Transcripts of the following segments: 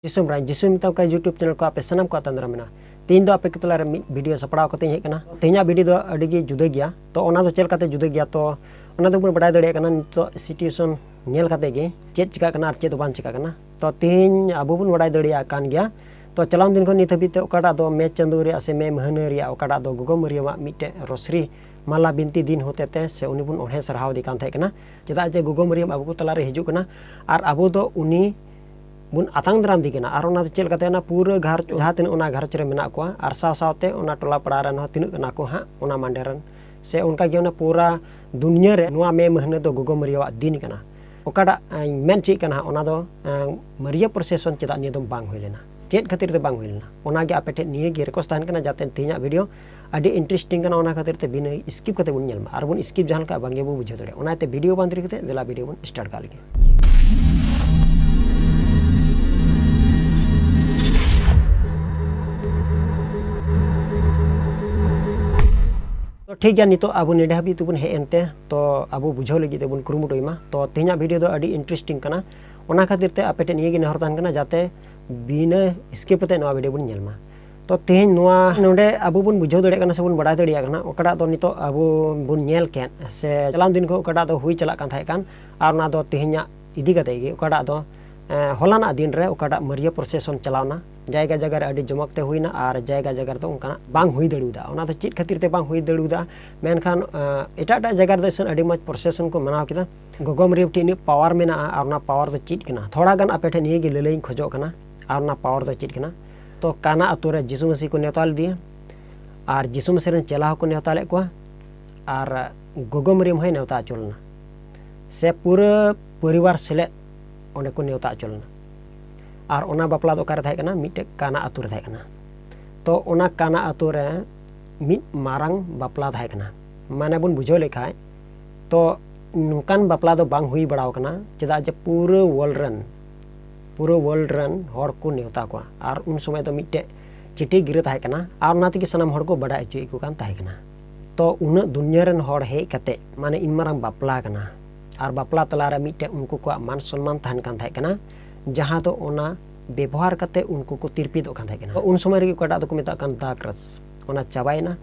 जिसम का YouTube channel को आप सनम को तंद्रा मेना तीन दो आपे तलारे वीडियो सपड़ा को तेना वीडियो दो अड़ी जुदा गया तो ओना दो चलकाते जुदा गया तो ओना दो बड़ा दड़े नितो सिचुएशन नेल काते गे चेक चिका कना चेक बां चिका कना तो तीन अबो बन बड़ा दड़िया कान गया तो चलाम दिन को नित हबीते ओकाटा दो मे चंदो रे से मे महना रे ओकाटा दो गुगो मरियमा मिटे रोसरी माला बिनती दिन होते ते से उनी बुन ओढ़े सरहाव दी कान थाय कना चेदा जे गुगो मरियम अबो को तलारे हिजु कना और अबो दो उनी बुन आतंग दाराम दी कना और ओना चेल काते ना पूरा घर जहां तीन ओना घर रे मेना को और साव सावते ओना टोला पड़ा रन तीन कना को हां ओना मांडेरन से उनका गे ओना पूरा दुनिया रे नुआ मे महने दो गुगो मरियवा दिन कना ओकाडा मेन ची कना ओना दो मरिया प्रोसेसन चेदा नि दम बांग होय लेना चेत खातिर ते बांग होय लेना ओना गे आपे निये गे रिक्वेस्ट तान कना जाते तेना वीडियो अडी इंटरेस्टिंग कना ओना खातिर ते बिना स्किप करते बुन नेल मा और बुन स्किप जहां का बांगे बु बुझे दड़े ओना ते वीडियो बांद्री कते देला वीडियो बुन स्टार्ट का लगे तो ठीक गया नितो अब नेडे हाबी तुबन हे एनते तो अब बुझाव लगी तेबन कुरुमुटोयमा तो तेना वीडियो दो अडी इंटरेस्टिंग कना ओना खातिर ते आपेटे निये गे नहर तान कना जाते बिना स्किप कते नवा वीडियो बुन नेलमा तो तेहन नवा नोडे अब बुन बुझाव दड़े कना से बुन बड़ा दड़िया कना ओकाडा दो नितो अब बुन नेल केन से चलाम दिन को ओकाडा दो हुई चला कान थाय कान और ना दो तेहन्या इदी कते गे ओकाडा दो हलाना दिन रे ओकाडा मरिया प्रोसेसन चलावना जायगा जगह अड़ी जमकते हुईना और जायगा जगह तो उनका बांग हुई दड़ुदा ओना तो चेत खातिर ते बांग हुई दड़ुदा मेनखान एटा जगह दो सन अड़ी मज प्रोसेसन को मनाव किदा गोगोम रिप टिनी पावर मेना और ना पावर दो चेत कना थोड़ा गान आपेठे निये गे ललई खोजो कना और ना पावर दो चेत कना तो काना अतु रे जिसु मसीह को नेताल दिया और जिसु मसीह रे चेला को नेताले को और गोगोम रिम है नेता चलना से पूरा परिवार सेले ओंडे को नेता चलना और ओना बापला दो करे थाय कना मिटे काना अतु रे थाय कना तो ओना काना अतु रे मिट मारंग बापला थाय कना माने बुन बुझो लेखाय तो नुकान बापला दो बांग हुई बड़ाव कना चेदा जे पूरा वर्ल्ड रन हर को नेता को और उन समय तो मिटे चिठी गिरे थाय कना और ना तकी सनम हर को बड़ा अचुई को कान थाय कना तो उन दुनिया रन हर हे कते माने इन मारंग बापला कना और बापला तला रे मिटे उनको को मान सम्मान थान कान थाय कना जहाँ तो ओना व्यवहार करते उनको को तिरपी दो थाय कना उन समय रे कटा को मेता कान दाक्रस ओना चाबायना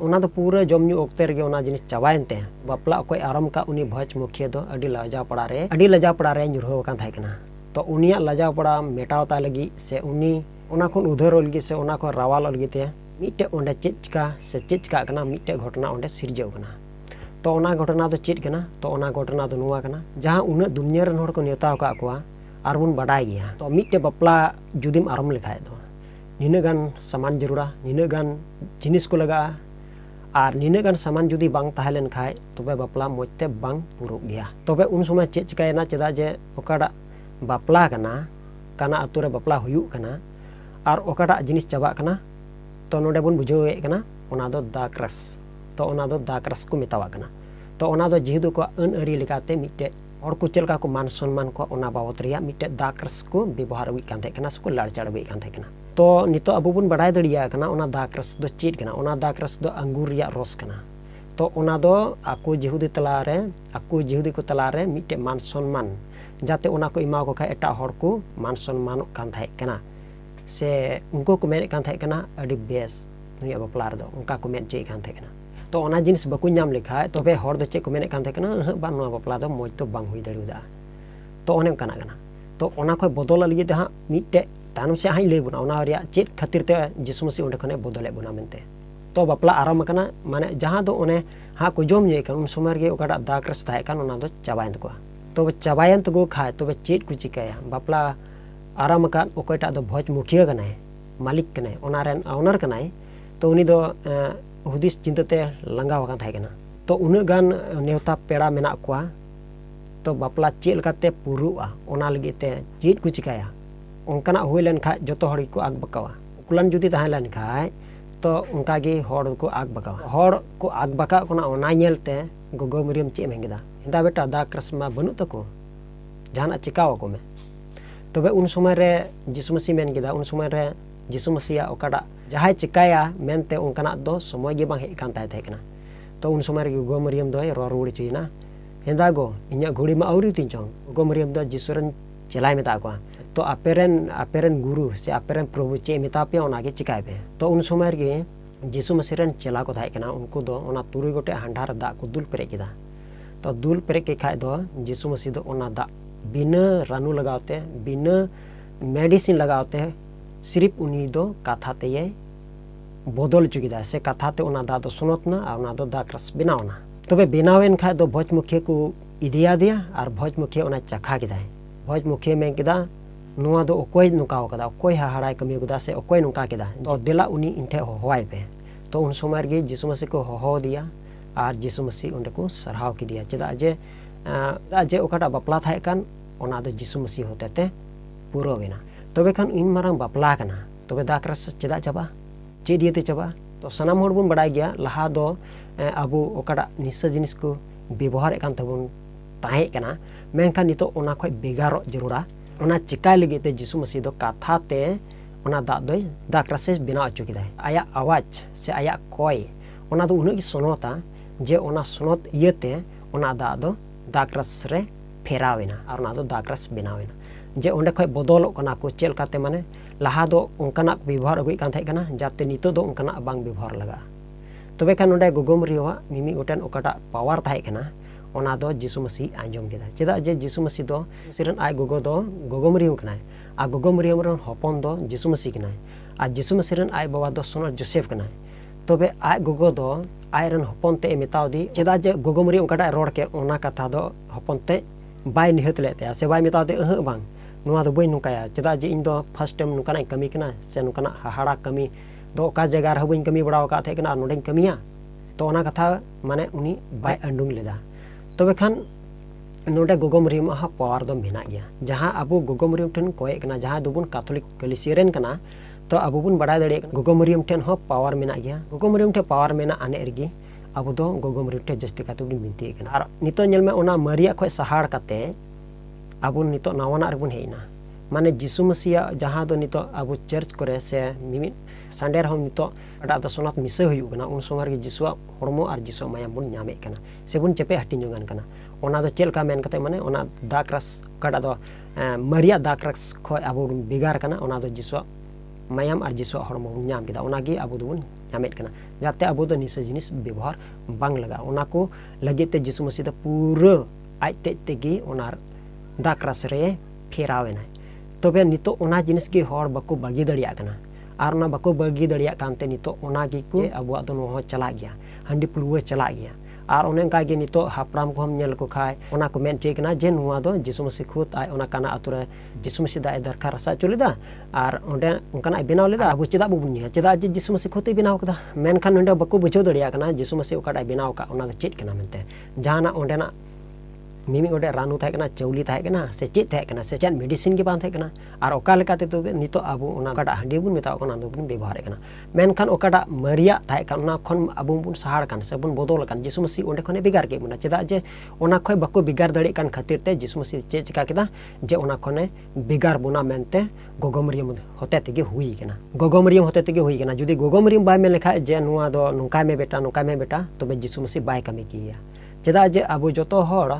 ओना तो पूरा जमन्यू ओक्ते रे ओना जिनिस चाबायनते बापला कोई आराम का उनी भज मुखिया दो अडी लजा पड़ा रे nyuruh कान थाय कना तो उनिया लजा पड़ा मेटावता लगी से उनी ओना खन उधर लगी से ओना को रावाल लगी ते मिटे ओंडे चिचका कना मिटे घटना ओंडे सिरजव कना तो ओना घटना तो चेत कना तो ओना घटना तो नुआ कना जहाँ उन दुनिया रन हर को नेता का कोआ और बुन बड़ाई गया तो मिटे बापला जुदिम आरम लेखाय दो निना गान सामान जरूरा निना गान जिनिस को लगा और निना गान सामान जुदी बांग ताहेलन खाय तबे बापला मोजते बांग पुरो गया तबे उन समय चेत चिकायना चेदा जे ओकाडा बापला काना अतु रे बापला हुयु कना और ओकाडा जिनिस चाबा कना तो नोडे बुन बुझावे कना ओना दो दाक्रस तो ओना दो दाक्रस को मेतावा कना तो ओना दो जेहेतु को अन अरी लेकाते मिटे और को चलका को मान सम्मान को ओना बाबत रिया मिटे दाक्रस को व्यवहार हुई कान थाय कना सको लाड़चाड़ हुई कान थाय कना तो नितो अबो बुन बड़ाय दड़िया कना ओना दाक्रस दो चेत कना ओना दाक्रस दो अंगूर रिया रस कना तो ओना दो आको जेहुदी को तलारे मिटे मान सम्मान जाते ओना को इमा को खाय एटा हर को मान सम्मान कान थाय कना से उनको को मेन कान थाय कना अडी बेस नुया बापला रे दो उनका को मेन चे कान थाय कना तो ओना जिनिस बाकु नाम लेखा तबे हर दो चे को मेन कान थाय कना बा नुआ बापला दो मोज तो बांग हुई दड़िउदा तो ओने काना तो ओना को बदल लगी ते हा मिटे तानु से हाई ले बुना ओना रिया चेत खातिर ते जिसु मसीह ओंडे खने बदले बुना मेनते तो बापला आराम कना माने जहां दो ओने हा को जम जे उन समय गे ओकाडा दाक्रस थाय कान ओना दो चाबायन तको तो चाबायन तको खाय तो चेत को चिकाया बापला आराम का ओकटा दो भोज मुखिया कनाय मालिक कनाय ओना रेन ओनर कनाय तो उनी दो हुदिस चिंताते लंगा वकान थाय कना तो उन गान नेवता पेड़ा मेना कोआ तो बापला चेल काते पुरुआ ओना लगी ते चेत को चिकाया ओंकाना हुई लेन खाय जतो हड़ को आग बकावा उकुलान जुदी ताहे लेन खाय तो उनका गे हड़ को आग बकावा हड़ को आग बका कोना ओना नेलते गोगो मरियम चे मेंगदा हिंदा बेटा दाक्रस मा बनु तको जहाना चिकावा को में तबे उन समय रे जिसु मसीह मेन गिदा उन समय रे जिसु मसीह ओकाडा जहाय चिकाया मेनते उनकाना दो समय गे बांग हे कान थाय कना तो उन समय रे गोगो मरियम दो रो रुड़ी चुइना हिंदा गो इन्या घोड़ी मा आउरी तिन चोंग गोगो मरियम दो जिसुरन चेलाय मेता को तो आपेरन गुरु से आपेरन प्रभु चे मेता पे ओनागे चिकाय पे तो उन समय गे जीसु मसीह रन चेला को थाय कना उनको दो ओना तुरुई गोटे हांडार दा को दुल पेरे किदा तो दुल पेरे के खाय दो जीसु मसीह दो ओना दा बिना रानू लगावते बिना मेडिसिन लगावते सिर्फ उनी दो काथा ते ये बदल चुकीदा से काथा ते ओना दा दो सुनतना और ओना दो दाग रस बनावना तबे बनावेन खाय दो भोज मुखिया को इदिया दिया और भोज मुखिया ओना चखा किदा भोज मुखिया में किदा नुआ दो ओकोय नुकाव कदा ओकोय हाहाड़ाय कमी कदा से ओकोय नुका किदा तो देला उनी इनठे होवाय पे तो उन समय गे जीसु मसीह को होहो दिया और जीसु मसीह उंडे को सरहाव की दिया चेदा जे ओकाटा बापला थाय कान ओना दो जीसु मसीह होतेते पूरा वेना तबे खान इन मारंग बापला कना तबे दाग रस चेदा चाबा चे दियते चाबा तो सनाम होड़ बुन बड़ाय गया लहा दो अबो ओकाटा निस्सा जिनिस को व्यवहार कान तबुन ताहे कना मेनखान नितो ओना खय बेगारो जरूरा ओना चिकाय लगे ते जीसु मसीह दो काथा ते ओना दाग दोय दाग रस बिना अचु किदाय आया आवाज से आया कोय ओना दो उना की सोनोता जे ओना सोनोत इयते ओना दाग दो दाग रस रे फेरावेना और ओना दो दाग रस बनावेना जे ओंडे खय बदलो कना को चेल काते माने लहा दो उनकाना व्यवहार अगुई कान थाय कना जाते नितो दो उनकाना बांग व्यवहार लगा तबे खान ओंडे गोगोमरियवा मिमी गोटेन ओकाटा पावर थाय कना ओना दो जीसु मसीह आंजम केदा चेदा जे जीसु मसीह दो सिरन आय गोगो दो गोगोमरियम कनाय आ गोगोमरियम रन हपन दो जीसु मसीह कनाय आ जीसु मसीह रन आय बाबा दो सोना जोसेफ कनाय तबे आय गोगो दो आय रन हपन ते मेताव दी चेदा जे गोगोमरियम ओकाटा रोड के ओना कथा दो हपन ते बाय निहत लेते से बाय मेताव दे अह बांग नुआ दो बई नुकाया चेदा जे इन दो फर्स्ट टाइम नुकाना कमी कना से नुकाना हाहाड़ा कमी दो ओका जगह रह बई कमी बड़ाव का थे कना नोडें कमिया तो ओना कथा माने उनी बाय अंडुंग लेदा तबे खान नोडे गोगोमरियम हा पावर दो मेना गया जहां अबो गोगोमरियम ठन कोय कना जहां दुबुन कैथोलिक कलिसियरेन कना तो अबो बुन बड़ा दड़े गोगोमरियम ठन हो पावर मेना गया गोगोमरियम ठे पावर मेना आने एरगी अबो दो गोगोमरियम ठे जस्ती काते बुन मिनती कना और नितो नेल में ओना मरिया खय सहाड़ काते अबो नितो नावाना रबुन हेना माने जीसु मसीह जहां दो नितो अबो चर्च करे से मिमि संडेर हम नितो अडा दो सोनात मिसे हुयु कना उन सोमार के जीसुआ हरमो और जीसु मायाम बुन ᱧᱟᱢᱮ कना से बुन चेपे हटी जोगान कना ओना दो चेल का मेन कते माने ओना दाग रस कड़ा दो मरिया दाग रस खय अबो बिगार कना ओना दो जीसुआ मायाम और जीसुआ हरमो बुन ᱧᱟम केदा ओना गे अबो दुबुन ᱧᱟᱢᱮ कना जाते अबो दो निसे जिनिस व्यवहार बांग लगा ओना को लगे ते जीसु मसीह द पूरा आइते तेगी ओना दाग रस रे फेरावेना तबे नितो ओना जिनिस के हर बको बागी दड़िया कना और ओना बको बागी दड़िया कानते नितो ओना गे को अबुआ दो नो चला गया हंडी पुरवा चला गया और ओने का गे नितो हापराम को हम नेल को खाय ओना को मेन चेकना जे नुआ दो जीसु मसीह खुद आय ओना काना अतुरे जीसु मसीह दा दरकार रसा चुलेदा और ओंडे उनकाना बेनाव लेदा अबु चेदा बुबुनिया चेदा जे जीसु मसीह खुद बेनाव कदा मेन खान ओंडे बको बुझो दड़िया कना जीसु मसीह ओकाटा बेनाव का ओना चेत कना मेनते जहाना ओंडेना मिमी गोटे रानू थाय कना चौली थाय कना से चेत थाय कना से चेन मेडिसिन के बान थाय कना और ओका लेकाते तो नितो अबो ओना काटा हंडी बुन मेता ओना दो बुन व्यवहार कना मेनखान ओकाटा मरिया थाय कना खन अबो बुन सहाड़ कान से बुन बदल कान जीसु मसीह ओंडे खने बिगार के बुना चेदा जे ओना खय बको बिगार दड़े कान खातिर ते जीसु मसीह चे चिका केदा जे ओना खने बिगार बुना मेनते गोगोमरियम होते तेगे हुई कना गोगोमरियम होते तेगे हुई कना जुदी गोगोमरियम बाय में लेखा जे नुआ दो नुका में बेटा तो बे जीसु मसीह बाय कमी किया चेदा जे अबो जतो होड़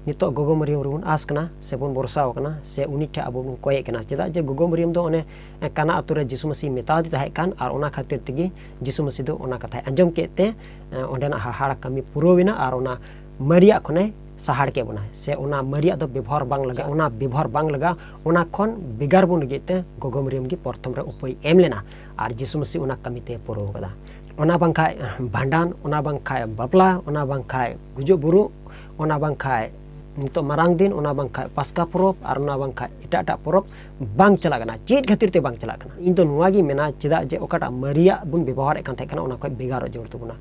नितो गोगोमरियम रुन आस कना से बुन बरसाव कना से उनी ठे अबो बुन कोये कना चेदा जे गोगोमरियम दो ओने काना अतुरे जीसु मसीह मेता दी ताहे कान और ओना खातिर तेगी जीसु मसीह दो ओना कथा अंजम केते ओंडेना हाहाड़ कमी पुरोविना और ओना मरिया खने सहाड़ के बना से ओना मरिया दो व्यवहार बांग लगा ओना व्यवहार बांग लगा ओना खन बिगार बुन गेते गोगोमरियम की प्रथम रे उपाय एम लेना और जीसु मसीह ओना कमीते पुरो कदा ओना बांखाय भांडान ओना बांखाय बापला ओना बांखाय गुजो बुरु ओना बांखाय नितो मारांग दिन ओना बांखाय पास्का परब और ओना बांखाय एटा परब बांग चला कना चेत खातिर ते बांग चला कना इन तो नुआ गी मेना चेदा जे ओकाटा मरिया बुन व्यवहार कान थाय कना ओना खय बिगारो जरूर तबुना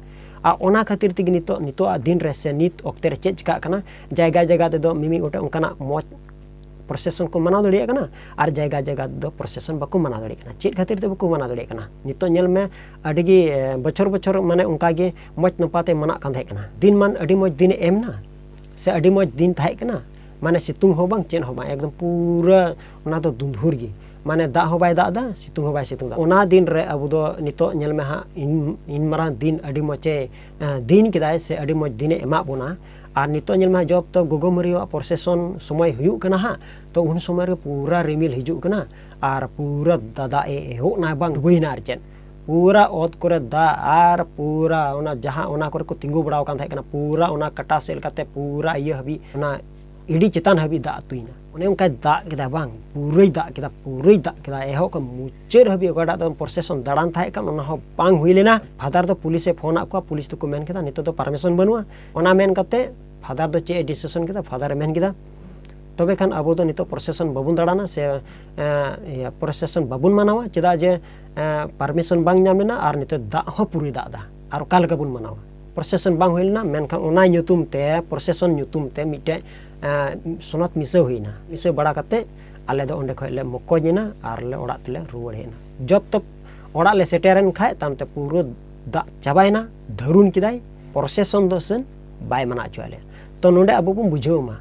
आ ओना खातिर ते नितो दिन रे से नित ओक्ते रे चेत चिका कना जायगा जायगा ते दो मिमी गोटे उनकाना मोज प्रोसेसन को मना दड़िया कना और जायगा जायगा दो प्रोसेसन बाको मना दड़िया कना चेत खातिर ते बाको मना दड़िया कना नितो नेल में अडिगी बछर माने उनका गे मोज नपाते मना कान थाय कना दिन मान अडी मोज दिन एमना से अडी मोज दिन थाय कना माने सितुंग हो बांग चेन हो बांग एकदम पूरा ओना दो दुंधुर गी माने दा हो बाय दा सितुंग हो बाय सितुंग दा ओना दिन रे अबु दो नितो नेल में हा इन मारा दिन अडी मोचे दिन किदाय से अडी मोज दिन एमा बोना और नितो ñel मा जब तो गोगोमरियो प्रोसेसन समय हुयुग कना हा तो उन समय रे पूरा रिमिल हिजुग कना और पूरा दादा एहो ना बांग हुइना आर चेन पूरा ओत करे दा और पूरा ओना जहां ओना करे को तिंगु बड़ाव कान थाय कना पूरा ओना कटा सेल काते पूरा इया हबी ओना इडी चितान हबी दा तुइना ओने उनका दा केदा बांग पूरै दा केदा एहो को मुचेर हबी ओकाडा तो प्रोसेसन दाड़ान थाय कन ओना हो बांग हुइ लेना फादर तो पुलिस फोन आको पुलिस तो को मेन केदा नितो तो परमिशन बनुआ ओना मेन कते फादर तो चे डिसीजन केदा फादर मेन केदा तबे खान अब तो नितो प्रोसेसन बाबुन दाड़ाना से प्रोसेसन बाबुन मानावा चेदा जे परमिशन बांग नाम लेना और नितो दा हो पूरी दा और काल का बुन मानावा प्रोसेसन बांग हुइलना मेनखान ओना ᱧᱩᱛᱩᱢ ते प्रोसेसन ᱧᱩᱛᱩᱢ ते मिटे सोनत मिसे हुइना मिसे बड़ा कते आले दो ओंडे खले मकोजना और ले ओड़ा तले रुवाड़ हेना जब तक ओड़ा ले सेटेरन खाय तामते पूरो दा चाबायना धरुन किदाय प्रोसेसन दोसन बाय मना चले तो नोंडे अब बु बुझावमा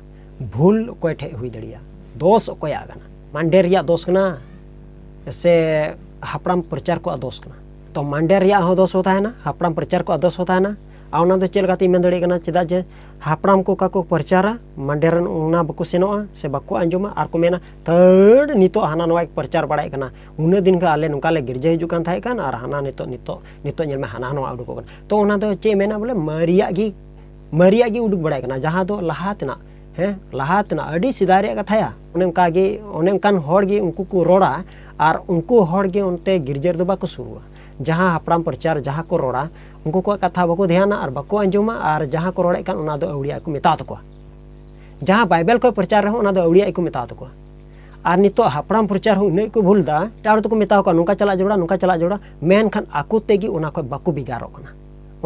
भूल कोय ठे हुई दड़िया दोष कोय आगना मांडे रिया दोष कना से हापड़ाम प्रचार को दोष कना तो मांडे रिया हो दोष होता है ना हापड़ाम प्रचार को दोष होता है ना आउना तो चेल गाती मेन दड़े कना चेदा जे हापड़ाम को काको प्रचारा मांडेरन उना बको सेनोआ से बको अंजोमा आर को मेना थर्ड नितो हाना नवा प्रचार बड़ाय कना उन दिन का आले नुका ले गिरजे हिजु कान थाय कान आर हाना नितो ñel में हाना नवा उडुको कन तो ओना दो चे मेना बोले मरिया गी उडुक बड़ाय कना जहां दो लहातना लहातना अडी सिदारे कथाया ओने उनकान होड़ गे उनको को रोड़ा और उनको होड़ गे उनते गिरजर दो बाको सुरुआ जहां हापड़ाम प्रचार जहां को रोड़ा उनको को कथा बको ध्याना और बको अंजुमा और जहां को रोड़े कान ओना दो अवड़िया को मेता तको जहां बाइबल को प्रचार रहो ओना दो अवड़िया को मेता तको और नितो हापड़ाम प्रचार हो नै को भूलदा टाड़ तो को मेता को नुका चला जोड़ा मेन खान आकु तेगी ओना को बको बिगारो कना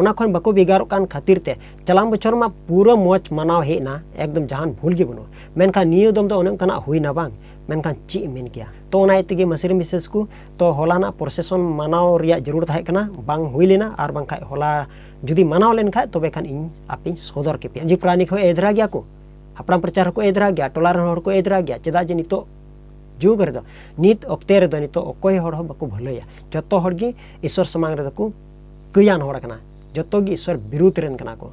ओना खन बको बिगारो कान खातिर ते चलाम बछर मा पूरा मोच मनाव हेना एकदम जहान भूल गे बनो मेनखान नियो दम दो ओने कना हुइना बांग मेनखान ची मेन किया तो ओना इतगे मसरी मिसेस को तो होलाना प्रोसेसन मानाव रिया जरूरत है कना बांग हुई लेना और बांग खाय होला जुदी मानाव लेन खाय तबे खान इन आपे सदर के पे जी प्राणिक हो एदरा गया को हापड़ाम प्रचार को एदरा गया टोला रन हर को एदरा गया चेदा जे नितो जुग रे दो नित ओक्ते रे दो नितो ओकोय हर हो बको भलैया जतो हर गे ईश्वर समांग रे को कयान हर कना जतो गे ईश्वर विरुद्ध रेन कना को।